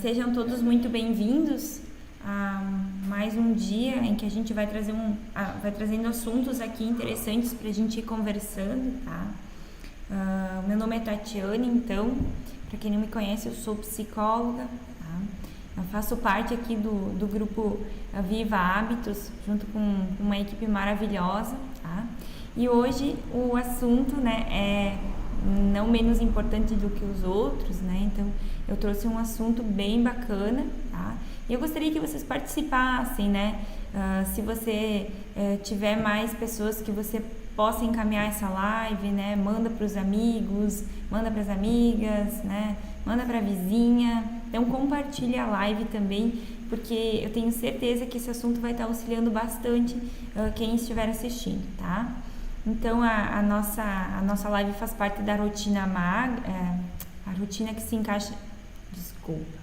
Sejam todos muito bem-vindos a mais um dia em que a gente vai trazendo assuntos aqui interessantes para a gente ir conversando, tá? Meu nome é Tatiane, então, para quem não me conhece, eu sou psicóloga, tá? Eu faço parte aqui do grupo Viva Hábitos, junto com uma equipe maravilhosa, tá? E hoje o assunto, né, é não menos importante do que os outros, né? Então, eu trouxe um assunto bem bacana, tá? E eu gostaria que vocês participassem, né? Se você tiver mais pessoas que você possa encaminhar essa live, né? Manda para os amigos, manda para as amigas, né? Manda para a vizinha. Então, compartilhe a live também, porque eu tenho certeza que esse assunto vai estar auxiliando bastante quem estiver assistindo, tá? Então, a nossa live faz parte da rotina a rotina que se encaixa... Desculpa.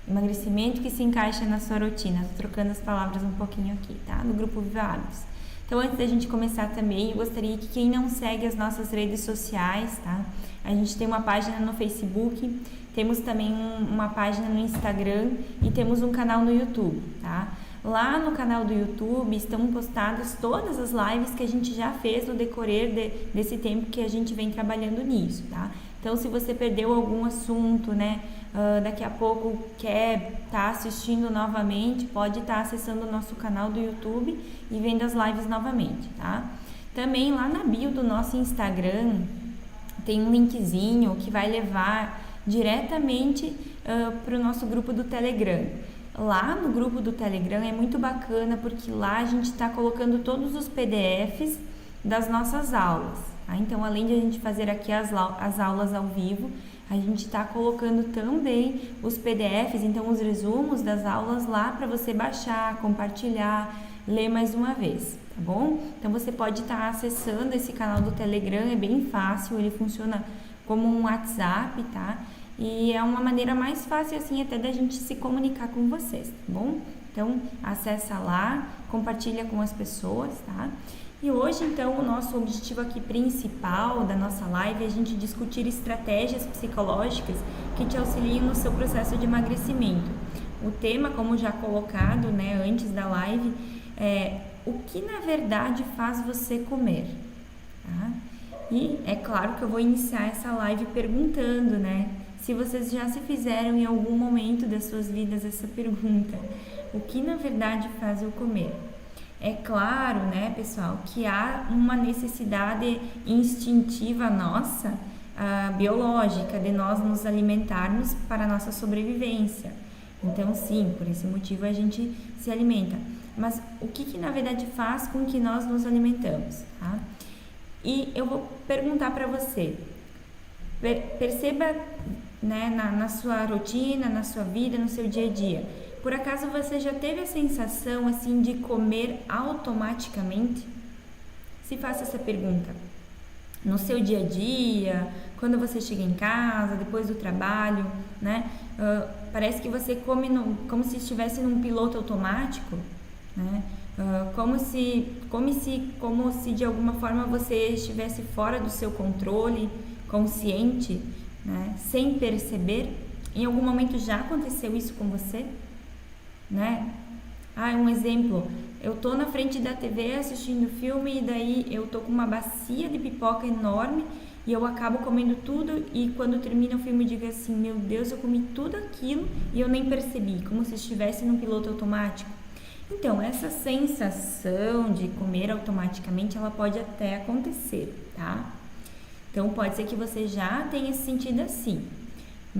Emagrecimento que se encaixa na sua rotina. Estou trocando as palavras um pouquinho aqui, tá? No grupo Viva Hábitos. Então, antes da gente começar também, eu gostaria que quem não segue as nossas redes sociais, tá? A gente tem uma página no Facebook, temos também uma página no Instagram e temos um canal no YouTube, tá? Lá no canal do YouTube estão postadas todas as lives que a gente já fez no decorrer desse tempo que a gente vem trabalhando nisso, tá? Então, se você perdeu algum assunto, né, daqui a pouco quer estar assistindo novamente, pode estar acessando o nosso canal do YouTube e vendo as lives novamente, tá? Também lá na bio do nosso Instagram tem um linkzinho que vai levar diretamente para o nosso grupo do Telegram. Lá no grupo do Telegram é muito bacana porque lá a gente está colocando todos os PDFs das nossas aulas, tá? Então, além de a gente fazer aqui as aulas ao vivo, a gente está colocando também os PDFs, então os resumos das aulas lá para você baixar, compartilhar, ler mais uma vez, tá bom? Então, você pode estar acessando esse canal do Telegram, é bem fácil, ele funciona como um WhatsApp, tá? E é uma maneira mais fácil, assim, até da gente se comunicar com vocês, tá bom? Então, acessa lá, compartilha com as pessoas, tá? E hoje, então, o nosso objetivo aqui principal da nossa live é a gente discutir estratégias psicológicas que te auxiliam no seu processo de emagrecimento. O tema, como já colocado, né, antes da live, é o que, na verdade, faz você comer, tá? E é claro que eu vou iniciar essa live perguntando, né, se vocês já se fizeram em algum momento das suas vidas essa pergunta: o que na verdade faz eu comer? É claro, né, pessoal, que há uma necessidade instintiva nossa, biológica, de nós nos alimentarmos para a nossa sobrevivência. Então, sim, por esse motivo a gente se alimenta. Mas o que na verdade faz com que nós nos alimentamos, tá? E eu vou perguntar para você, perceba, né, na sua rotina, na sua vida, no seu dia a dia, por acaso você já teve a sensação assim de comer automaticamente? Se faça essa pergunta. No seu dia a dia, quando você chega em casa, depois do trabalho, né? Parece que você come como se estivesse num piloto automático, né? Como se de alguma forma você estivesse fora do seu controle, consciente, né? Sem perceber. Em algum momento já aconteceu isso com você? Né? Um exemplo, eu tô na frente da TV assistindo filme e daí eu tô com uma bacia de pipoca enorme e eu acabo comendo tudo e quando termina o filme eu digo assim: meu Deus, eu comi tudo aquilo e eu nem percebi, como se estivesse num piloto automático. Então, essa sensação de comer automaticamente, ela pode até acontecer, tá? Então, pode ser que você já tenha se sentido assim.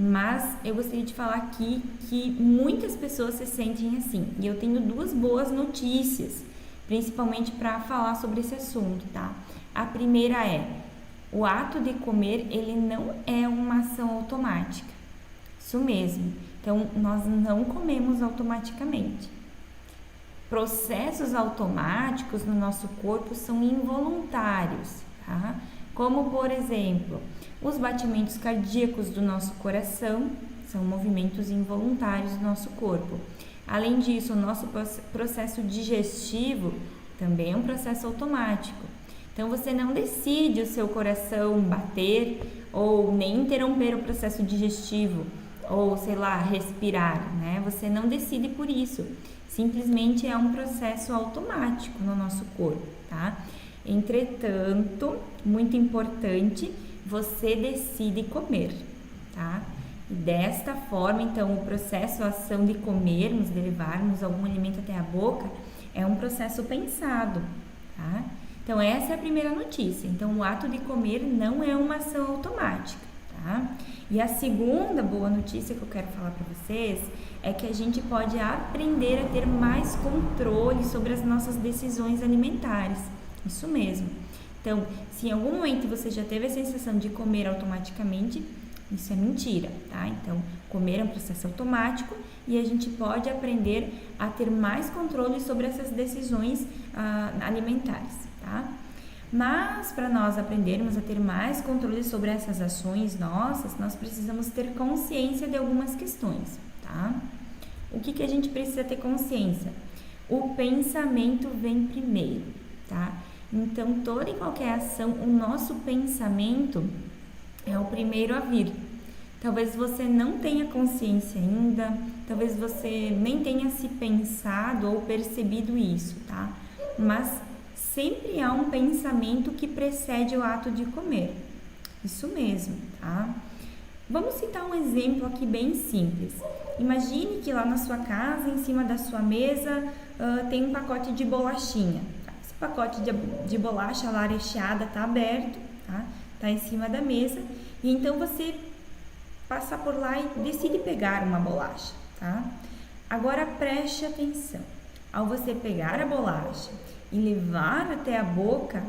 Mas eu gostaria de falar aqui que muitas pessoas se sentem assim. E eu tenho duas boas notícias, principalmente para falar sobre esse assunto, tá? A primeira é: o ato de comer, ele não é uma ação automática. Isso mesmo. Então, nós não comemos automaticamente. Processos automáticos no nosso corpo são involuntários, tá? Como, por exemplo, os batimentos cardíacos do nosso coração são movimentos involuntários do nosso corpo. Além disso, o nosso processo digestivo também é um processo automático. Então, você não decide o seu coração bater ou nem interromper o processo digestivo. ou sei lá, respirar, né? Você não decide por isso. Simplesmente é um processo automático no nosso corpo, tá? Entretanto, muito importante, você decide comer, tá? E desta forma, então, o processo, a ação de comermos, de levarmos algum alimento até a boca, é um processo pensado, tá? Então, essa é a primeira notícia. Então, o ato de comer não é uma ação automática, tá? E a segunda boa notícia que eu quero falar para vocês é que a gente pode aprender a ter mais controle sobre as nossas decisões alimentares. Isso mesmo. Então, se em algum momento você já teve a sensação de comer automaticamente, isso é mentira, tá? Então, comer é um processo automático e a gente pode aprender a ter mais controle sobre essas decisões alimentares, tá? Mas, para nós aprendermos a ter mais controle sobre essas ações nossas, nós precisamos ter consciência de algumas questões, tá? O que a gente precisa ter consciência? O pensamento vem primeiro, tá? Então, toda e qualquer ação, o nosso pensamento é o primeiro a vir. Talvez você não tenha consciência ainda, talvez você nem tenha se pensado ou percebido isso, tá? Mas sempre há um pensamento que precede o ato de comer. Isso mesmo, tá? Vamos citar um exemplo aqui bem simples. Imagine que lá na sua casa, em cima da sua mesa, tem um pacote de bolachinha. Esse pacote de bolacha lá recheada está aberto, tá? Está em cima da mesa. E então você passa por lá e decide pegar uma bolacha, tá? Agora preste atenção. Ao você pegar a bolacha e levar até a boca,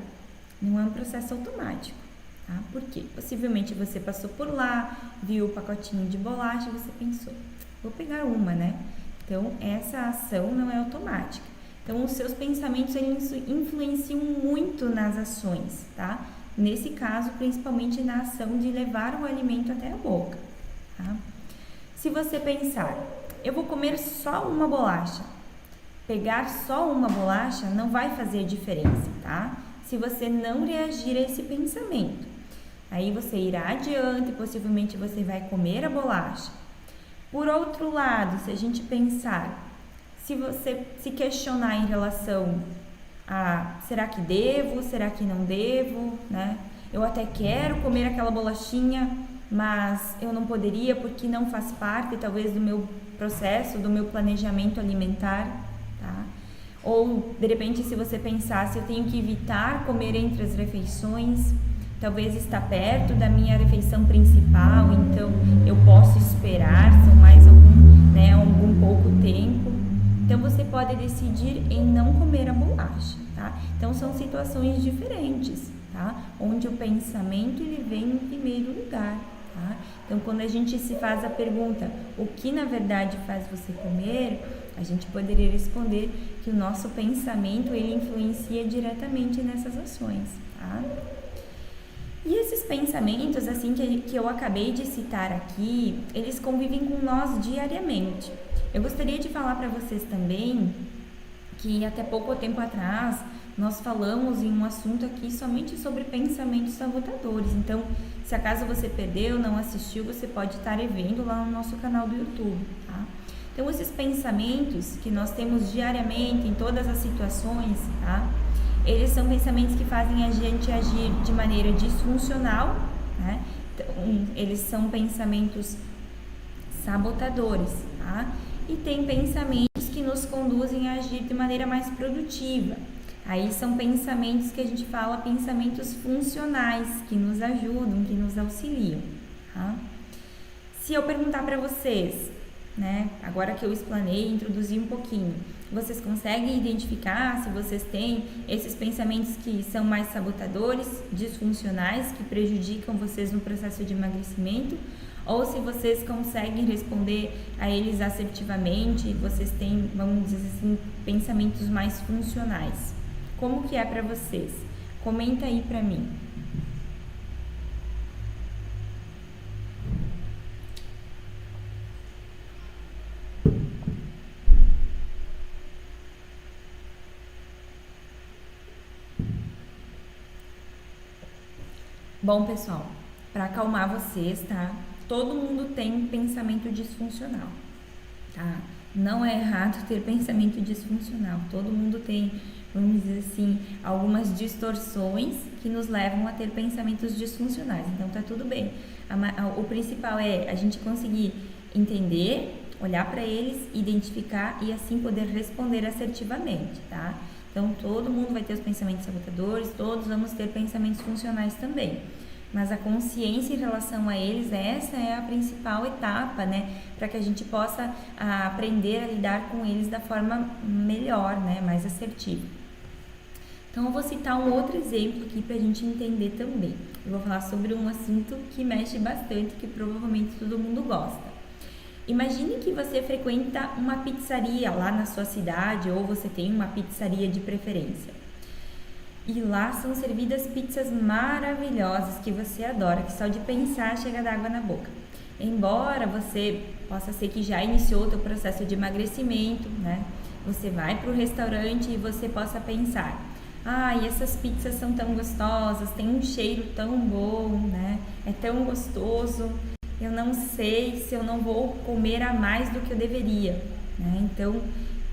não é um processo automático, tá? Por quê? Possivelmente você passou por lá, viu o pacotinho de bolacha e você pensou, vou pegar uma, né? Então, essa ação não é automática. Então, os seus pensamentos, eles influenciam muito nas ações, tá? Nesse caso, principalmente na ação de levar o alimento até a boca, tá? Se você pensar, eu vou comer só uma bolacha, pegar só uma bolacha não vai fazer diferença, tá? Se você não reagir a esse pensamento. Aí você irá adiante, possivelmente você vai comer a bolacha. Por outro lado, se a gente pensar, se você se questionar em relação a será que devo, será que não devo, né? Eu até quero comer aquela bolachinha, mas eu não poderia porque não faz parte talvez do meu processo, do meu planejamento alimentar, tá? Ou de repente se você pensasse, eu tenho que evitar comer entre as refeições, talvez está perto da minha refeição principal, então eu posso esperar, são mais algum pouco tempo. Então você pode decidir em não comer a bolacha, tá? Então são situações diferentes, tá? Onde o pensamento ele vem em primeiro lugar, tá? Então quando a gente se faz a pergunta, o que na verdade faz você comer, a gente poderia responder que o nosso pensamento ele influencia diretamente nessas ações, tá? E esses pensamentos, assim, que eu acabei de citar aqui, eles convivem com nós diariamente. Eu gostaria de falar para vocês também que até pouco tempo atrás nós falamos em um assunto aqui somente sobre pensamentos sabotadores. Então, se acaso você perdeu, não assistiu, você pode estar revendo lá no nosso canal do YouTube, tá? Então, esses pensamentos que nós temos diariamente em todas as situações, tá? Eles são pensamentos que fazem a gente agir de maneira disfuncional, né? Então, eles são pensamentos sabotadores, tá? E tem pensamentos que nos conduzem a agir de maneira mais produtiva. Aí são pensamentos que a gente fala, pensamentos funcionais, que nos ajudam, que nos auxiliam, tá? Se eu perguntar para vocês, né, agora que eu explanei, introduzi um pouquinho, vocês conseguem identificar se vocês têm esses pensamentos que são mais sabotadores, disfuncionais, que prejudicam vocês no processo de emagrecimento? Ou se vocês conseguem responder a eles assertivamente, vocês têm, vamos dizer assim, pensamentos mais funcionais. Como que é para vocês? Comenta aí para mim. Bom, pessoal, para acalmar vocês, tá? todo mundo tem pensamento disfuncional, tá? Não é errado ter pensamento disfuncional. Todo mundo tem, vamos dizer assim, algumas distorções que nos levam a ter pensamentos disfuncionais. Então tá tudo bem. O principal é a gente conseguir entender, olhar para eles, identificar e assim poder responder assertivamente, tá? Então todo mundo vai ter os pensamentos sabotadores, todos vamos ter pensamentos funcionais também. Mas a consciência em relação a eles, essa é a principal etapa, né? Para que a gente possa aprender a lidar com eles da forma melhor, né? Mais assertiva. Então, eu vou citar um outro exemplo aqui para a gente entender também. Eu vou falar sobre um assunto que mexe bastante, que provavelmente todo mundo gosta. Imagine que você frequenta uma pizzaria lá na sua cidade ou você tem uma pizzaria de preferência. E lá são servidas pizzas maravilhosas que você adora, que só de pensar chega d'água na boca. Embora você possa ser que já iniciou o seu processo de emagrecimento, né? Você vai para o restaurante e você possa pensar: e essas pizzas são tão gostosas, tem um cheiro tão bom, né? É tão gostoso, eu não sei se eu não vou comer a mais do que eu deveria, né? Então,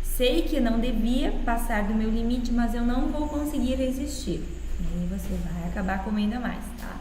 sei que eu não devia passar do meu limite, mas eu não vou conseguir resistir. E aí você vai acabar comendo a mais, tá?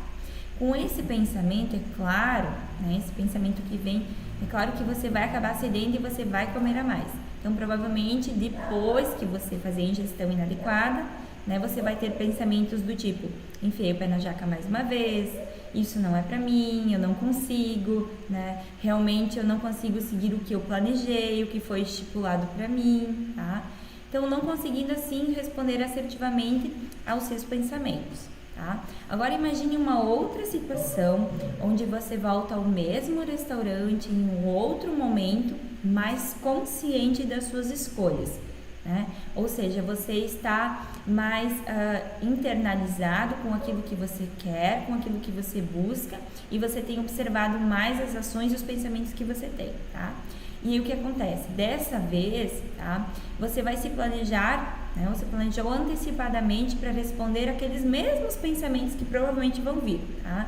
Com esse pensamento, é claro, né? Esse pensamento que vem, é claro que você vai acabar cedendo e você vai comer a mais. Então, provavelmente, depois que você fazer a ingestão inadequada, né? Você vai ter pensamentos do tipo: enfiei o pé na jaca mais uma vez, isso não é pra mim, eu não consigo, né? Realmente eu não consigo seguir o que eu planejei, o que foi estipulado pra mim, tá? Então, não conseguindo assim responder assertivamente aos seus pensamentos, tá? Agora imagine uma outra situação onde você volta ao mesmo restaurante em um outro momento, mais consciente das suas escolhas, né? Ou seja, você está mais internalizado com aquilo que você quer, com aquilo que você busca, e você tem observado mais as ações e os pensamentos que você tem, tá? E o que acontece? Dessa vez, tá? Você vai se planejar, né? Você planejou antecipadamente para responder aqueles mesmos pensamentos que provavelmente vão vir, tá?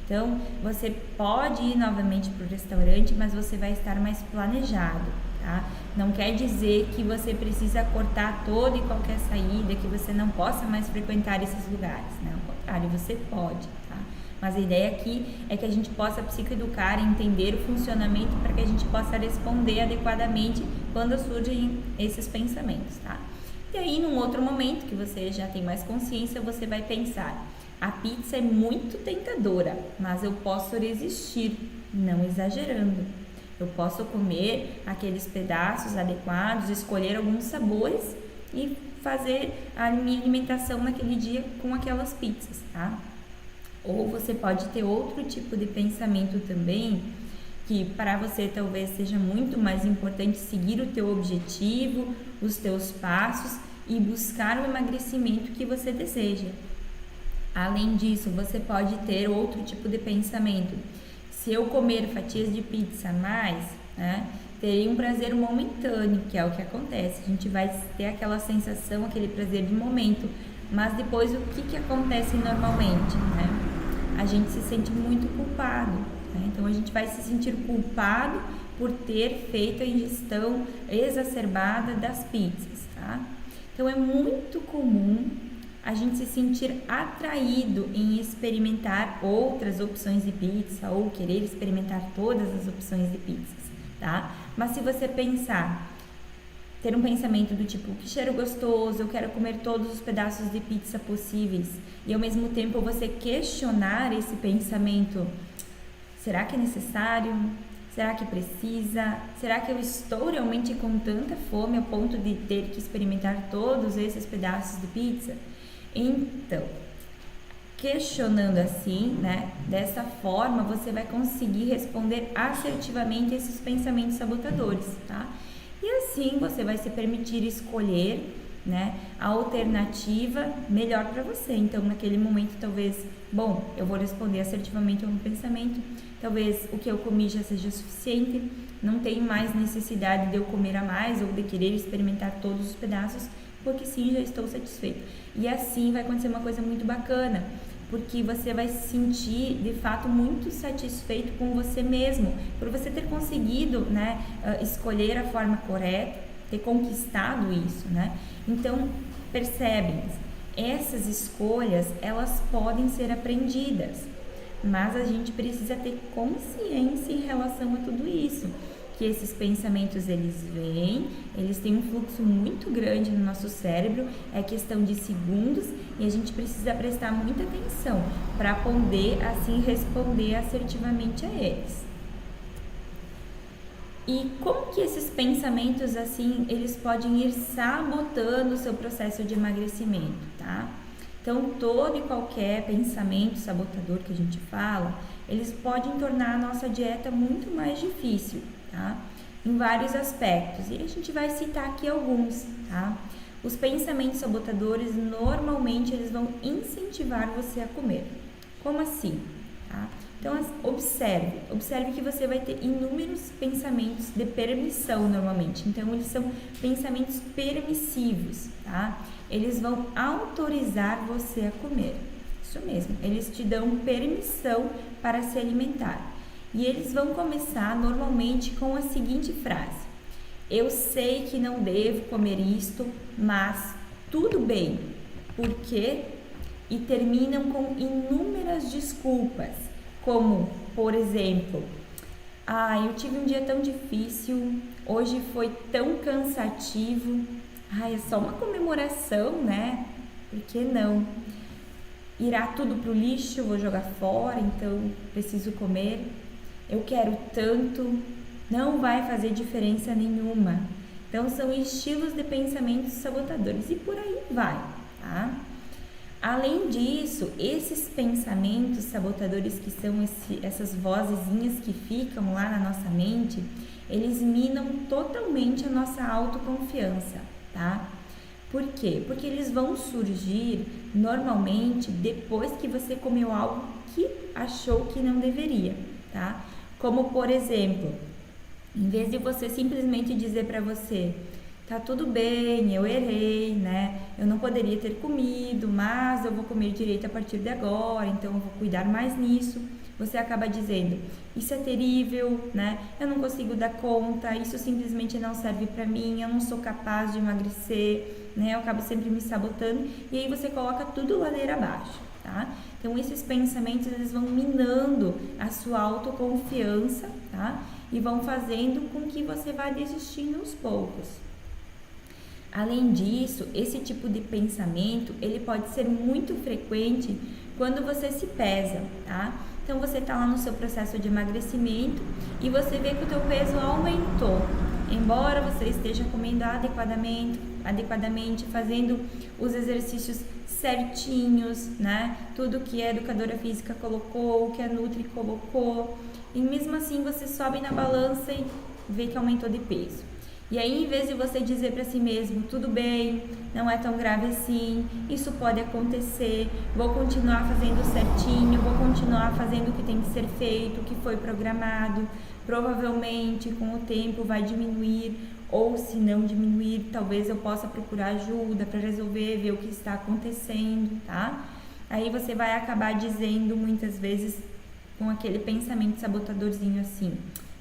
Então, você pode ir novamente para o restaurante, mas você vai estar mais planejado, tá? Não quer dizer que você precisa cortar toda e qualquer saída, que você não possa mais frequentar esses lugares, né? Ao contrário, você pode, tá? Mas a ideia aqui é que a gente possa psicoeducar e entender o funcionamento para que a gente possa responder adequadamente quando surgem esses pensamentos, tá? E aí, num outro momento que você já tem mais consciência, você vai pensar: a pizza é muito tentadora, mas eu posso resistir, não exagerando. Eu posso comer aqueles pedaços adequados, escolher alguns sabores e fazer a minha alimentação naquele dia com aquelas pizzas, tá? Ou você pode ter outro tipo de pensamento também, que para você talvez seja muito mais importante seguir o teu objetivo, os teus passos e buscar o emagrecimento que você deseja. Além disso, você pode ter outro tipo de pensamento: se eu comer fatias de pizza a mais, né, terei um prazer momentâneo, que é o que acontece. A gente vai ter aquela sensação, aquele prazer de momento, mas depois o que acontece normalmente, né? A gente se sente muito culpado, né? Então a gente vai se sentir culpado por ter feito a ingestão exacerbada das pizzas, tá? Então é muito comum a gente se sentir atraído em experimentar outras opções de pizza ou querer experimentar todas as opções de pizzas, tá? Mas se você pensar, ter um pensamento do tipo: que cheiro gostoso, eu quero comer todos os pedaços de pizza possíveis, e ao mesmo tempo você questionar esse pensamento: será que é necessário? Será que precisa? Será que eu estou realmente com tanta fome ao ponto de ter que experimentar todos esses pedaços de pizza? Então, questionando assim, né, dessa forma, você vai conseguir responder assertivamente esses pensamentos sabotadores, tá? E assim você vai se permitir escolher, né, a alternativa melhor para você. Então, naquele momento, talvez, eu vou responder assertivamente ao meu pensamento, talvez o que eu comi já seja suficiente, não tenho mais necessidade de eu comer a mais ou de querer experimentar todos os pedaços, porque sim, já estou satisfeito. E assim vai acontecer uma coisa muito bacana, porque você vai se sentir de fato muito satisfeito com você mesmo, por você ter conseguido, né, escolher a forma correta, ter conquistado isso, né? Então, percebem, essas escolhas, elas podem ser aprendidas, mas a gente precisa ter consciência em relação a tudo isso, que esses pensamentos eles vêm, eles têm um fluxo muito grande no nosso cérebro, é questão de segundos e a gente precisa prestar muita atenção para poder assim responder assertivamente a eles. E como que esses pensamentos assim, eles podem ir sabotando o seu processo de emagrecimento, tá? Então, todo e qualquer pensamento sabotador que a gente fala, eles podem tornar a nossa dieta muito mais difícil, tá? Em vários aspectos. E a gente vai citar aqui alguns, tá? Os pensamentos sabotadores, normalmente, eles vão incentivar você a comer. Como assim? Tá? Então, observe que você vai ter inúmeros pensamentos de permissão, normalmente. Então, eles são pensamentos permissivos, tá? Eles vão autorizar você a comer. Isso mesmo, eles te dão permissão para se alimentar. E eles vão começar normalmente com a seguinte frase: eu sei que não devo comer isto, mas tudo bem. Por quê? E terminam com inúmeras desculpas, como, por exemplo, eu tive um dia tão difícil, hoje foi tão cansativo, é só uma comemoração, né? Por que não? Irá tudo pro lixo, vou jogar fora, então preciso comer. Eu quero tanto, não vai fazer diferença nenhuma. Então, são estilos de pensamentos sabotadores e por aí vai, tá? Além disso, esses pensamentos sabotadores, que são essas vozezinhas que ficam lá na nossa mente, eles minam totalmente a nossa autoconfiança, tá? Por quê? Porque eles vão surgir normalmente depois que você comeu algo que achou que não deveria, tá? Como, por exemplo, em vez de você simplesmente dizer para você: tá tudo bem, eu errei, né? Eu não poderia ter comido, mas eu vou comer direito a partir de agora, então eu vou cuidar mais nisso. Você acaba dizendo: isso é terrível, né? Eu não consigo dar conta, isso simplesmente não serve para mim, eu não sou capaz de emagrecer, né? Eu acabo sempre me sabotando e aí você coloca tudo ladeira abaixo, tá? Então, esses pensamentos, eles vão minando a sua autoconfiança, tá? E vão fazendo com que você vá desistindo aos poucos. Além disso, esse tipo de pensamento, ele pode ser muito frequente quando você se pesa, tá? Então, você tá lá no seu processo de emagrecimento e você vê que o teu peso aumentou. Embora você esteja comendo adequadamente, fazendo os exercícios certinhos, né? Tudo que a educadora física colocou, que a Nutri colocou. E mesmo assim, você sobe na balança e vê que aumentou de peso. E aí, em vez de você dizer para si mesmo: tudo bem, não é tão grave assim, isso pode acontecer, vou continuar fazendo certinho, vou continuar fazendo o que tem que ser feito, o que foi programado, provavelmente com o tempo vai diminuir, ou se não diminuir, talvez eu possa procurar ajuda para resolver, ver o que está acontecendo, tá? Aí você vai acabar dizendo muitas vezes com aquele pensamento sabotadorzinho assim: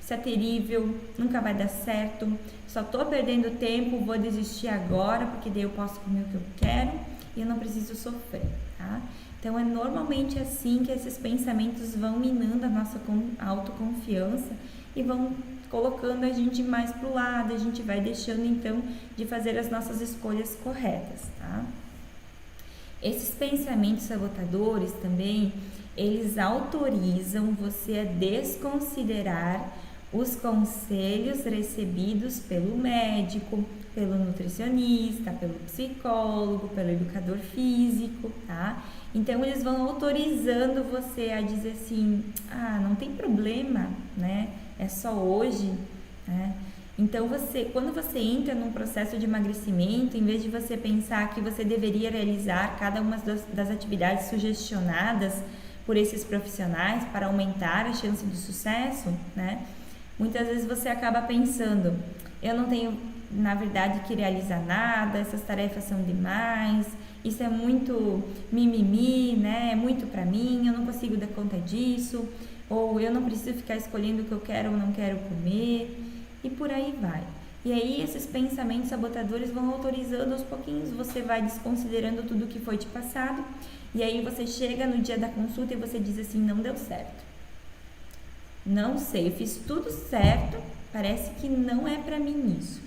isso é terrível, nunca vai dar certo, só tô perdendo tempo, vou desistir agora, porque daí eu posso comer o que eu quero e eu não preciso sofrer, tá? Então, é normalmente assim que esses pensamentos vão minando a nossa autoconfiança e vão colocando a gente mais pro lado, a gente vai deixando, então, de fazer as nossas escolhas corretas, tá? Esses pensamentos sabotadores também, eles autorizam você a desconsiderar os conselhos recebidos pelo médico, pelo nutricionista, pelo psicólogo, pelo educador físico, tá? Então, eles vão autorizando você a dizer assim: não tem problema, né? É só hoje, né? Então, quando você entra num processo de emagrecimento, em vez de você pensar que você deveria realizar cada uma das atividades sugestionadas por esses profissionais para aumentar a chance de sucesso, né? Muitas vezes você acaba pensando: eu não tenho, na verdade, que realizar nada, essas tarefas são demais, isso é muito mimimi, né? É muito pra mim, eu não consigo dar conta disso, ou eu não preciso ficar escolhendo o que eu quero ou não quero comer, e por aí vai. E aí esses pensamentos sabotadores vão autorizando aos pouquinhos, você vai desconsiderando tudo que foi te passado, e aí você chega no dia da consulta e você diz assim, não deu certo. Não sei, eu fiz tudo certo, parece que não é pra mim isso.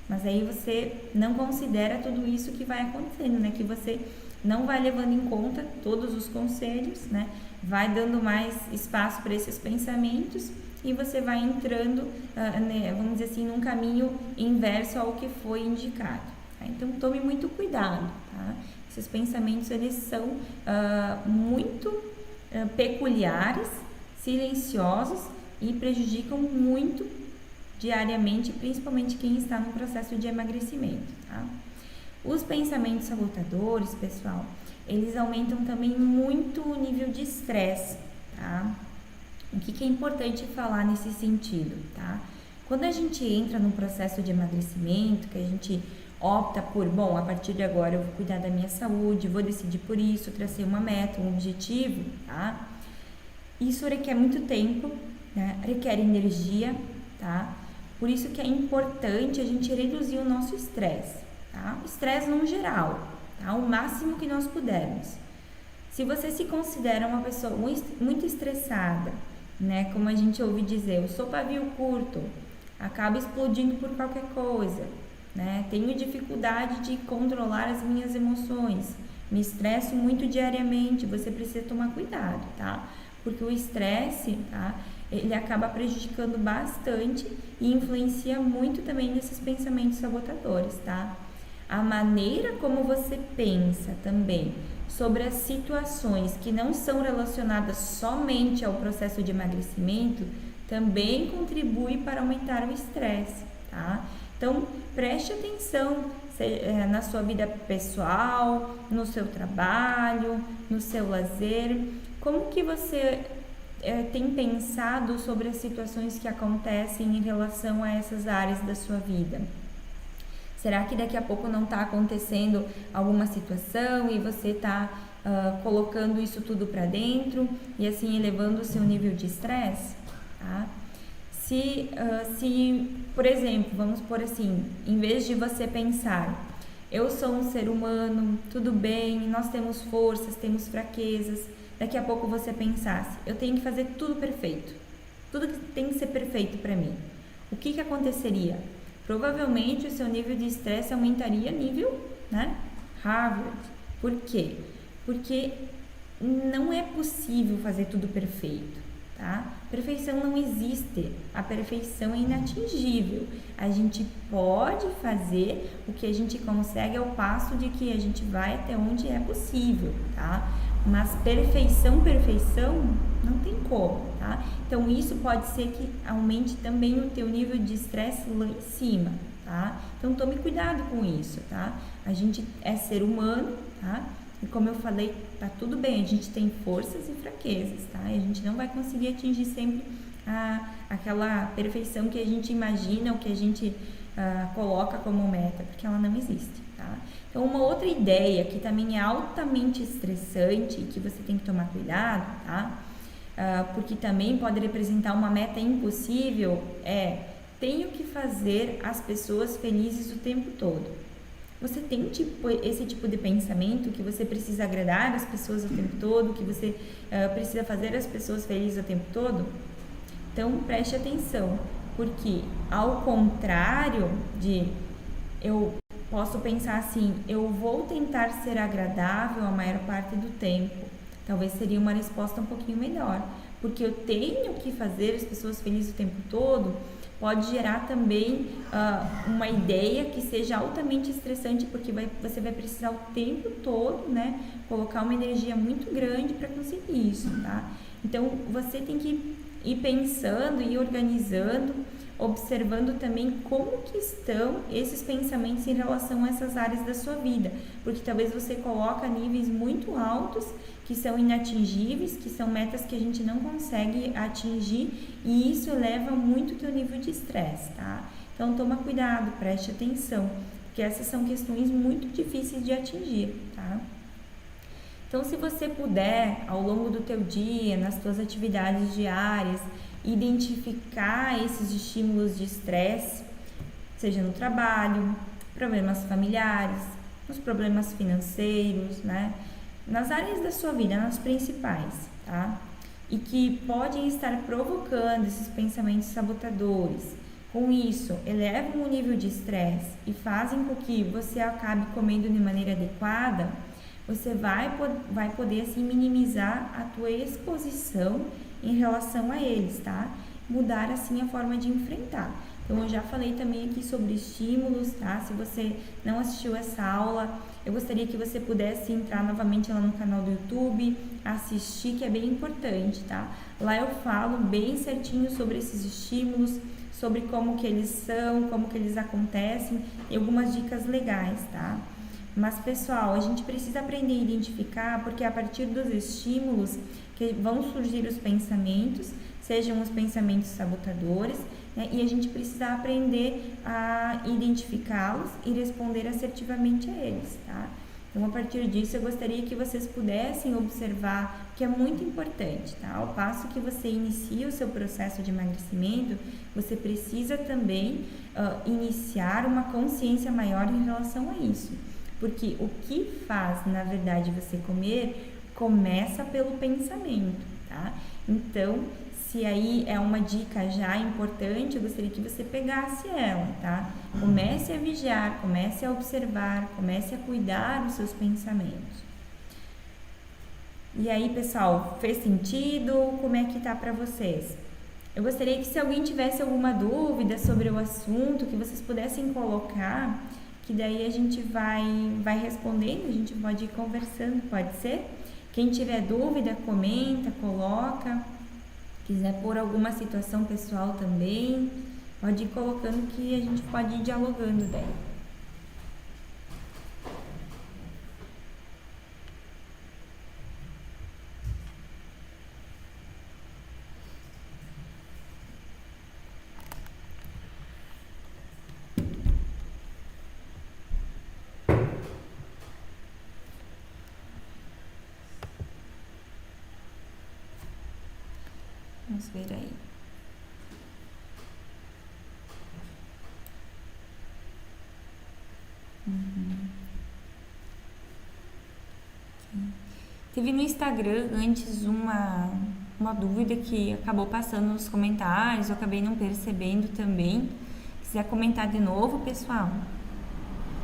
Mas aí você não considera tudo isso que vai acontecendo, né? Que você não vai levando em conta todos os conselhos, né? Vai dando mais espaço para esses pensamentos e você vai entrando, né, vamos dizer assim, num caminho inverso ao que foi indicado. Tá? Então, tome muito cuidado, tá? Esses pensamentos, eles são muito peculiares, silenciosos e prejudicam muito diariamente, principalmente quem está no processo de emagrecimento, tá? Os pensamentos sabotadores, pessoal, eles aumentam também muito o nível de estresse, tá? O que é importante falar nesse sentido, tá? Quando a gente entra num processo de emagrecimento, que a gente opta por, bom, a partir de agora eu vou cuidar da minha saúde, vou decidir por isso, tracei uma meta, um objetivo, tá? Isso requer muito tempo, né? Requer energia, tá? Por isso que é importante a gente reduzir o nosso estresse, tá? O estresse no geral, tá? O máximo que nós pudermos. Se você se considera uma pessoa muito estressada, né? Como a gente ouve dizer, eu sou pavio curto, acaba explodindo por qualquer coisa, né? Tenho dificuldade de controlar as minhas emoções, me estresso muito diariamente, você precisa tomar cuidado, tá? Porque o estresse, tá? Ele acaba prejudicando bastante e influencia muito também nesses pensamentos sabotadores, tá? A maneira como você pensa também sobre as situações que não são relacionadas somente ao processo de emagrecimento também contribui para aumentar o estresse, tá? Então, preste atenção na sua vida pessoal, no seu trabalho, no seu lazer, como que você tem pensado sobre as situações que acontecem em relação a essas áreas da sua vida? Será que daqui a pouco não está acontecendo alguma situação e você está colocando isso tudo para dentro e assim elevando o seu nível de estresse? Tá? Se, por exemplo, vamos por assim, em vez de você pensar, eu sou um ser humano, tudo bem, nós temos forças, temos fraquezas, daqui a pouco você pensasse, eu tenho que fazer tudo perfeito, tudo que tem que ser perfeito para mim. O que aconteceria? Provavelmente o seu nível de estresse aumentaria nível, né, Harvard. Por quê? Porque não é possível fazer tudo perfeito, tá? Perfeição não existe, a perfeição é inatingível. A gente pode fazer o que a gente consegue ao passo de que a gente vai até onde é possível, tá? Mas perfeição não tem como, tá? Então isso pode ser que aumente também o teu nível de estresse lá em cima, tá? Então tome cuidado com isso, tá? A gente é ser humano, tá? E como eu falei, tá tudo bem, a gente tem forças e fraquezas, tá? E a gente não vai conseguir atingir sempre aquela perfeição que a gente imagina ou que a gente coloca como meta, porque ela não existe, tá? Então, uma outra ideia que também é altamente estressante e que você tem que tomar cuidado, tá? Porque também pode representar uma meta impossível, tenho que fazer as pessoas felizes o tempo todo. Você tem esse tipo de pensamento que você precisa agradar as pessoas o tempo todo, que você precisa fazer as pessoas felizes o tempo todo? Então, preste atenção, porque ao contrário de eu posso pensar assim, eu vou tentar ser agradável a maior parte do tempo, talvez seria uma resposta um pouquinho melhor, porque eu tenho que fazer as pessoas felizes o tempo todo, pode gerar também uma ideia que seja altamente estressante, porque você vai precisar o tempo todo, né, colocar uma energia muito grande para conseguir isso, tá? Então, você tem que ir pensando e organizando, observando também como que estão esses pensamentos em relação a essas áreas da sua vida, porque talvez você coloca níveis muito altos que são inatingíveis, que são metas que a gente não consegue atingir e isso eleva muito o teu nível de estresse, tá? Então toma cuidado, preste atenção, porque essas são questões muito difíceis de atingir, tá? Então, se você puder, ao longo do teu dia, nas tuas atividades diárias, identificar esses estímulos de estresse, seja no trabalho, problemas familiares, nos problemas financeiros, né? Nas áreas da sua vida, nas principais, tá? E que podem estar provocando esses pensamentos sabotadores. Com isso, elevam o nível de estresse e fazem com que você acabe comendo de maneira adequada, você vai poder assim minimizar a tua exposição em relação a eles, tá? Mudar assim a forma de enfrentar. Então, eu já falei também aqui sobre estímulos, tá? Se você não assistiu essa aula, eu gostaria que você pudesse entrar novamente lá no canal do YouTube, assistir, que é bem importante, tá? Lá eu falo bem certinho sobre esses estímulos, sobre como que eles são, como que eles acontecem e algumas dicas legais, tá? Mas, pessoal, a gente precisa aprender a identificar, porque a partir dos estímulos que vão surgir os pensamentos, sejam os pensamentos sabotadores, né? E a gente precisa aprender a identificá-los e responder assertivamente a eles, tá? Então, a partir disso, eu gostaria que vocês pudessem observar que é muito importante, tá? Ao passo que você inicia o seu processo de emagrecimento, você precisa também iniciar uma consciência maior em relação a isso. Porque o que faz, na verdade, você comer, começa pelo pensamento, tá? Então, se aí é uma dica já importante, eu gostaria que você pegasse ela, tá? Comece a vigiar, comece a observar, comece a cuidar dos seus pensamentos. E aí, pessoal, fez sentido? Como é que tá para vocês? Eu gostaria que, se alguém tivesse alguma dúvida sobre o assunto, que vocês pudessem colocar, que daí a gente vai respondendo, a gente pode ir conversando, pode ser? Quem tiver dúvida, comenta, coloca. Quiser pôr alguma situação pessoal também, pode ir colocando que a gente pode ir dialogando daí. Vamos ver aí. Teve no Instagram antes uma dúvida que acabou passando nos comentários, eu acabei não percebendo também. Quiser comentar de novo, pessoal,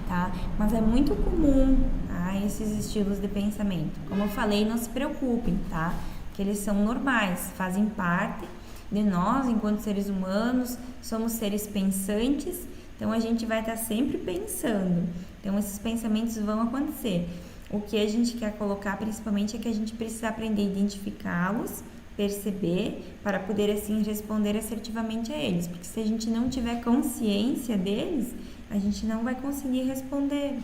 tá? Mas é muito comum, tá, esses estilos de pensamento. Como eu falei, não se preocupem, tá? Que eles são normais, fazem parte de nós enquanto seres humanos, somos seres pensantes, então a gente vai estar sempre pensando. Então esses pensamentos vão acontecer. O que a gente quer colocar principalmente é que a gente precisa aprender a identificá-los, perceber, para poder assim responder assertivamente a eles, porque se a gente não tiver consciência deles, a gente não vai conseguir responder.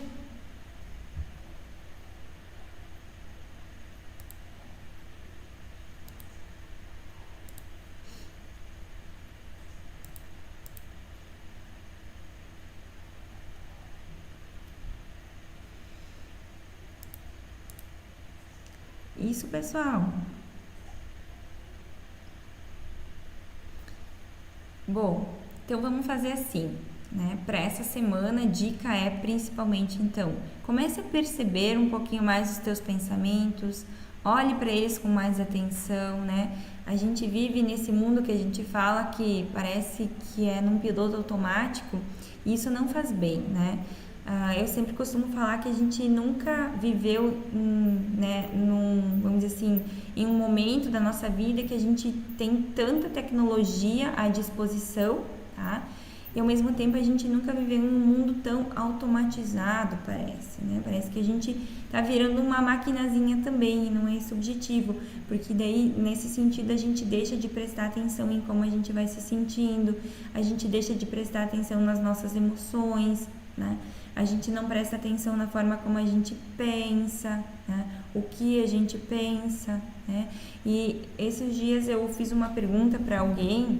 Isso, pessoal. Bom, então vamos fazer assim, né? Para essa semana, a dica é principalmente, então, comece a perceber um pouquinho mais os teus pensamentos, olhe para eles com mais atenção, né? A gente vive nesse mundo que a gente fala que parece que é num piloto automático e isso não faz bem, né? Eu sempre costumo falar que a gente nunca viveu, né, vamos dizer assim, em um momento da nossa vida que a gente tem tanta tecnologia à disposição, tá? E ao mesmo tempo a gente nunca viveu em um mundo tão automatizado, parece, né? Parece que a gente tá virando uma maquinazinha também, e não é esse o objetivo, porque daí, nesse sentido, a gente deixa de prestar atenção em como a gente vai se sentindo, a gente deixa de prestar atenção nas nossas emoções, né? A gente não presta atenção na forma como a gente pensa, né? O que a gente pensa, né? E esses dias eu fiz uma pergunta para alguém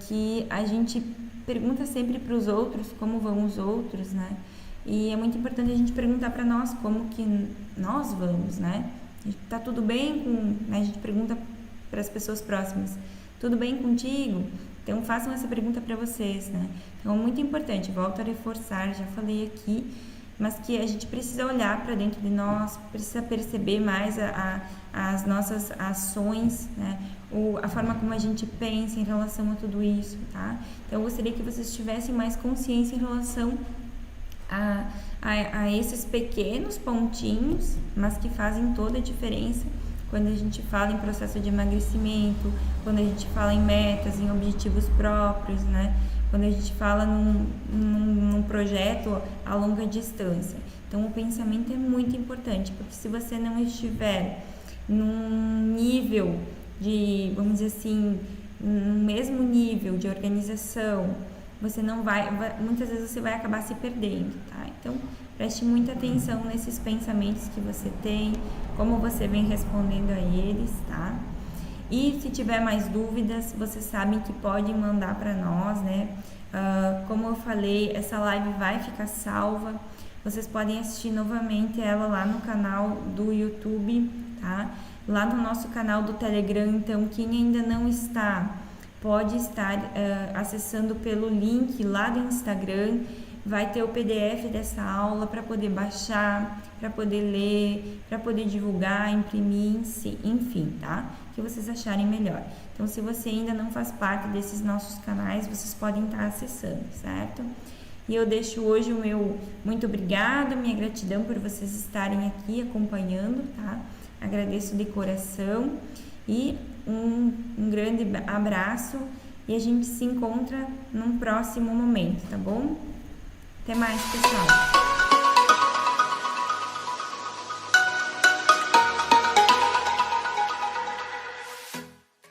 que a gente pergunta sempre para os outros como vão os outros, né? E é muito importante a gente perguntar para nós como que nós vamos, né? Tá tudo bem com, né? A gente pergunta para as pessoas próximas, tudo bem contigo? Então façam essa pergunta para vocês, né? Então é muito importante, volto a reforçar, já falei aqui, mas que a gente precisa olhar para dentro de nós, precisa perceber mais as nossas ações, né? A forma como a gente pensa em relação a tudo isso, tá? Então eu gostaria que vocês tivessem mais consciência em relação a esses pequenos pontinhos, mas que fazem toda a diferença quando a gente fala em processo de emagrecimento, quando a gente fala em metas, em objetivos próprios, né? Quando a gente fala num projeto a longa distância. Então, o pensamento é muito importante, porque se você não estiver num nível de, vamos dizer assim, no mesmo nível de organização, você não muitas vezes você vai acabar se perdendo, tá? Então, preste muita atenção nesses pensamentos que você tem, como você vem respondendo a eles, tá? E se tiver mais dúvidas, vocês sabem que podem mandar para nós, né? Como eu falei, essa live vai ficar salva. Vocês podem assistir novamente ela lá no canal do YouTube, tá? Lá no nosso canal do Telegram, então quem ainda não está, pode estar acessando pelo link lá do Instagram. Vai ter o PDF dessa aula para poder baixar, para poder ler, para poder divulgar, imprimir, enfim, tá? Que vocês acharem melhor. Então, se você ainda não faz parte desses nossos canais, vocês podem estar acessando, certo? E eu deixo hoje o meu muito obrigado, minha gratidão por vocês estarem aqui acompanhando, tá? Agradeço de coração e um grande abraço e a gente se encontra num próximo momento, tá bom? Até mais, pessoal!